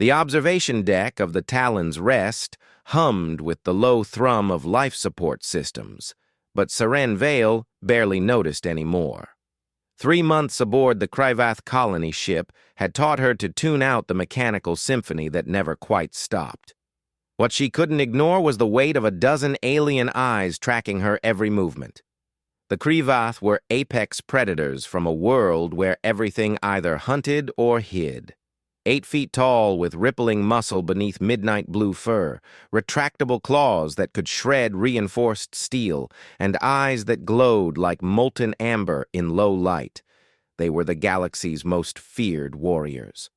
The observation deck of the Talon's Rest hummed with the low thrum of life support systems, but Seren Vale barely noticed any more. 3 months aboard the Krivath colony ship had taught her to tune out the mechanical symphony that never quite stopped. What she couldn't ignore was the weight of a dozen alien eyes tracking her every movement. The Krivath were apex predators from a world where everything either hunted or hid. 8 feet tall with rippling muscle beneath midnight blue fur, retractable claws that could shred reinforced steel, and eyes that glowed like molten amber in low light. They were the galaxy's most feared warriors.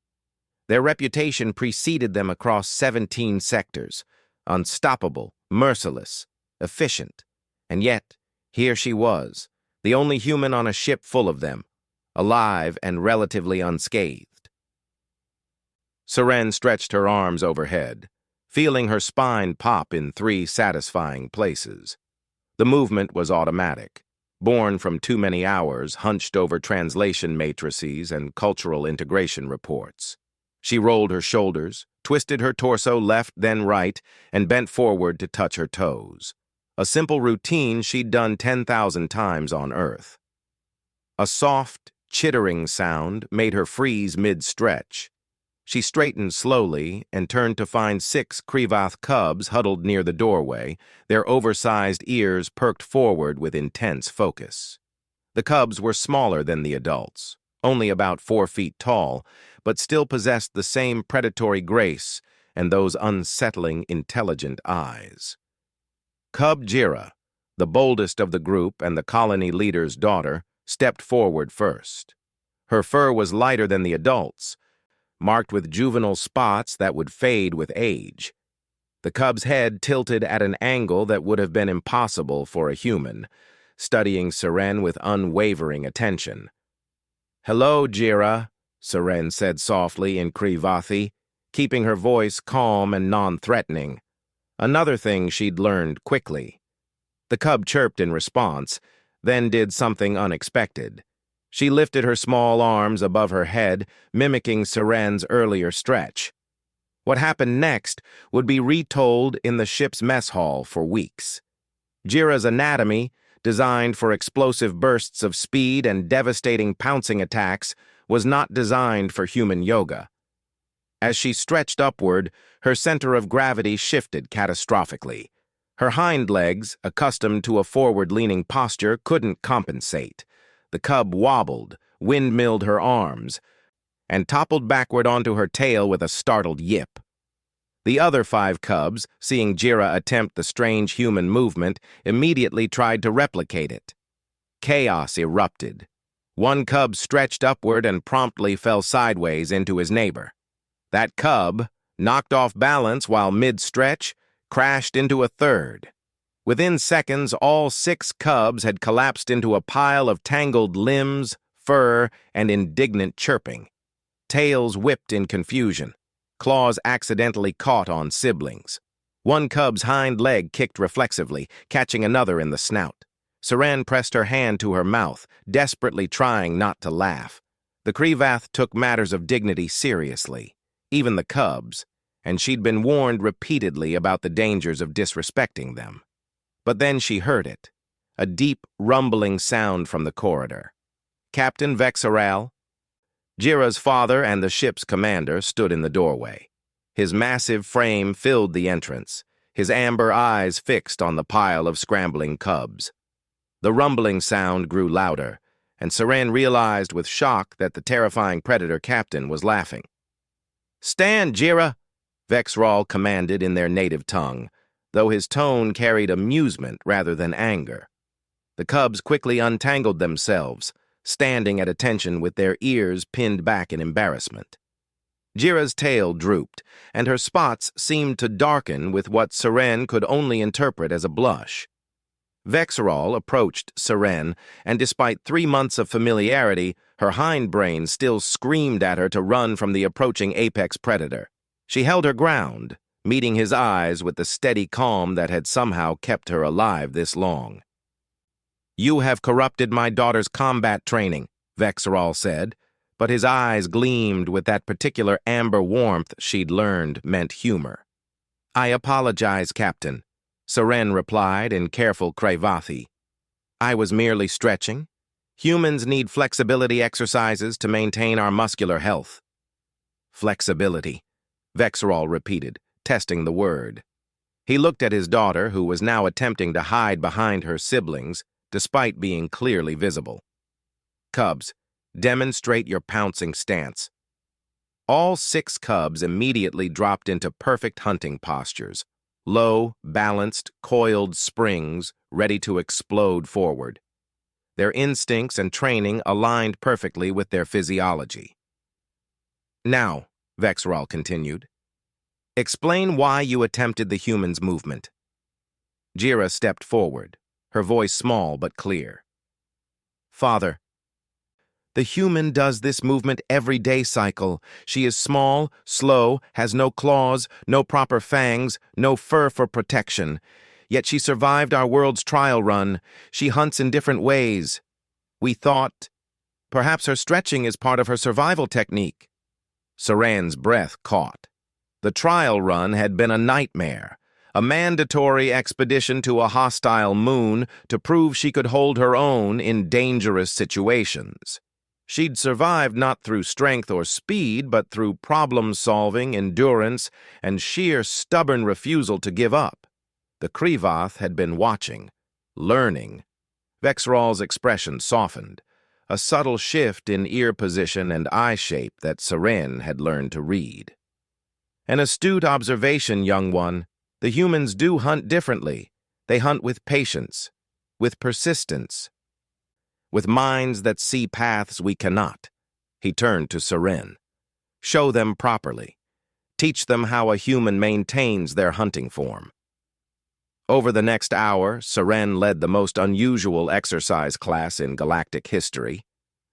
Their reputation preceded them across 17 sectors, unstoppable, merciless, efficient. And yet, here she was, the only human on a ship full of them, alive and relatively unscathed. Seren stretched her arms overhead, feeling her spine pop in 3 satisfying places. The movement was automatic, born from too many hours hunched over translation matrices and cultural integration reports. She rolled her shoulders, twisted her torso left then right, and bent forward to touch her toes. A simple routine she'd done 10,000 times on Earth. A soft, chittering sound made her freeze mid-stretch. She straightened slowly and turned to find 6 Krivath cubs huddled near the doorway, their oversized ears perked forward with intense focus. The cubs were smaller than the adults, only about 4 feet tall, but still possessed the same predatory grace and those unsettling, intelligent eyes. Cub Jira, the boldest of the group and the colony leader's daughter, stepped forward first. Her fur was lighter than the adults, marked with juvenile spots that would fade with age. The cub's head tilted at an angle that would have been impossible for a human, studying Seren with unwavering attention. "Hello, Jira," Seren said softly in Krivathi, keeping her voice calm and non-threatening. Another thing she'd learned quickly. The cub chirped in response, then did something unexpected. She lifted her small arms above her head, mimicking Seren's earlier stretch. What happened next would be retold in the ship's mess hall for weeks. Jira's anatomy, designed for explosive bursts of speed and devastating pouncing attacks, was not designed for human yoga. As she stretched upward, her center of gravity shifted catastrophically. Her hind legs, accustomed to a forward-leaning posture, couldn't compensate. The cub wobbled, windmilled her arms, and toppled backward onto her tail with a startled yip. The other 5 cubs, seeing Jira attempt the strange human movement, immediately tried to replicate it. Chaos erupted. One cub stretched upward and promptly fell sideways into his neighbor. That cub, knocked off balance while mid-stretch, crashed into a third. Within seconds, all 6 cubs had collapsed into a pile of tangled limbs, fur, and indignant chirping. Tails whipped in confusion. Claws accidentally caught on siblings. One cub's hind leg kicked reflexively, catching another in the snout. Seren pressed her hand to her mouth, desperately trying not to laugh. The Krivath took matters of dignity seriously, even the cubs, and she'd been warned repeatedly about the dangers of disrespecting them. But then she heard it, a deep, rumbling sound from the corridor. Captain Vexoral? Jira's father and the ship's commander stood in the doorway. His massive frame filled the entrance, his amber eyes fixed on the pile of scrambling cubs. The rumbling sound grew louder, and Seren realized with shock that the terrifying predator captain was laughing. "Stand, Jira!" Vexral commanded in their native tongue, though his tone carried amusement rather than anger. The cubs quickly untangled themselves, standing at attention with their ears pinned back in embarrassment. Jira's tail drooped, and her spots seemed to darken with what Seren could only interpret as a blush. Vexoral approached Seren, and despite 3 months of familiarity, her hindbrain still screamed at her to run from the approaching apex predator. She held her ground, meeting his eyes with the steady calm that had somehow kept her alive this long. "You have corrupted my daughter's combat training," Vexoral said, but his eyes gleamed with that particular amber warmth she'd learned meant humor. "I apologize, Captain," Seren replied in careful Kravathi. "I was merely stretching. Humans need flexibility exercises to maintain our muscular health." "Flexibility," Vexerol repeated, testing the word. He looked at his daughter, who was now attempting to hide behind her siblings, despite being clearly visible. "Cubs, demonstrate your pouncing stance." All 6 cubs immediately dropped into perfect hunting postures, low, balanced, coiled springs ready to explode forward. Their instincts and training aligned perfectly with their physiology. "Now," Vexerol continued, "explain why you attempted the human's movement." Jira stepped forward, her voice small but clear. "Father, the human does this movement every day cycle. She is small, slow, has no claws, no proper fangs, no fur for protection. Yet she survived our world's trial run. She hunts in different ways. We thought, perhaps her stretching is part of her survival technique." Saran's breath caught. The trial run had been a nightmare, a mandatory expedition to a hostile moon to prove she could hold her own in dangerous situations. She'd survived not through strength or speed, but through problem-solving, endurance, and sheer stubborn refusal to give up. The Krivath had been watching, learning. Vexerol's expression softened, a subtle shift in ear position and eye shape that Seren had learned to read. "An astute observation, young one. The humans do hunt differently. They hunt with patience, with persistence, with minds that see paths we cannot." He turned to Seren. "Show them properly. Teach them how a human maintains their hunting form." Over the next hour, Seren led the most unusual exercise class in galactic history.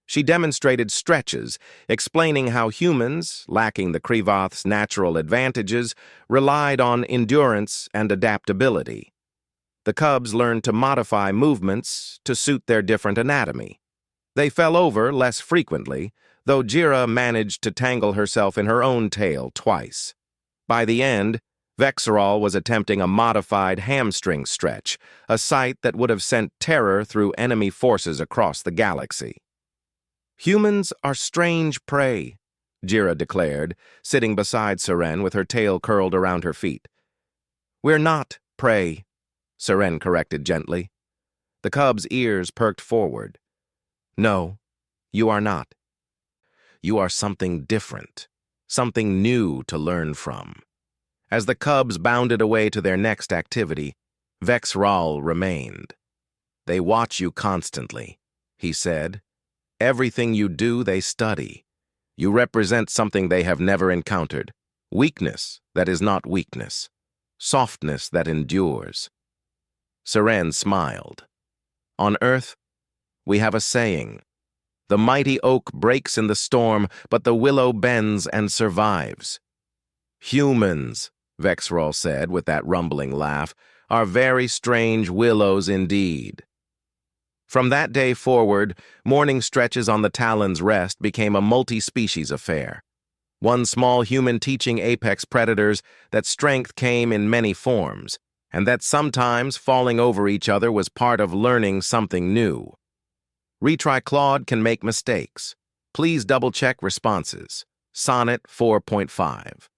She demonstrated stretches, explaining how humans, lacking the Krivath's natural advantages, relied on endurance and adaptability. The cubs learned to modify movements to suit their different anatomy. They fell over less frequently, though Jira managed to tangle herself in her own tail twice. By the end, Vexerol was attempting a modified hamstring stretch, a sight that would have sent terror through enemy forces across the galaxy. "Humans are strange prey," Jira declared, sitting beside Seren with her tail curled around her feet. "We're not prey," Seren corrected gently. The cub's ears perked forward. "No, you are not. You are something different, something new to learn from." As the cubs bounded away to their next activity, Vexerol remained. "They watch you constantly," he said. "Everything you do, they study. You represent something they have never encountered. Weakness that is not weakness. Softness that endures." Seren smiled. "On Earth, we have a saying. The mighty oak breaks in the storm, but the willow bends and survives. Humans," Vexerol said with that rumbling laugh, "are very strange willows indeed." From that day forward, morning stretches on the Talon's Rest became a multi-species affair. One small human teaching apex predators that strength came in many forms, and that sometimes falling over each other was part of learning something new. Retry Claude can make mistakes. Please double-check responses. Sonnet 4.5.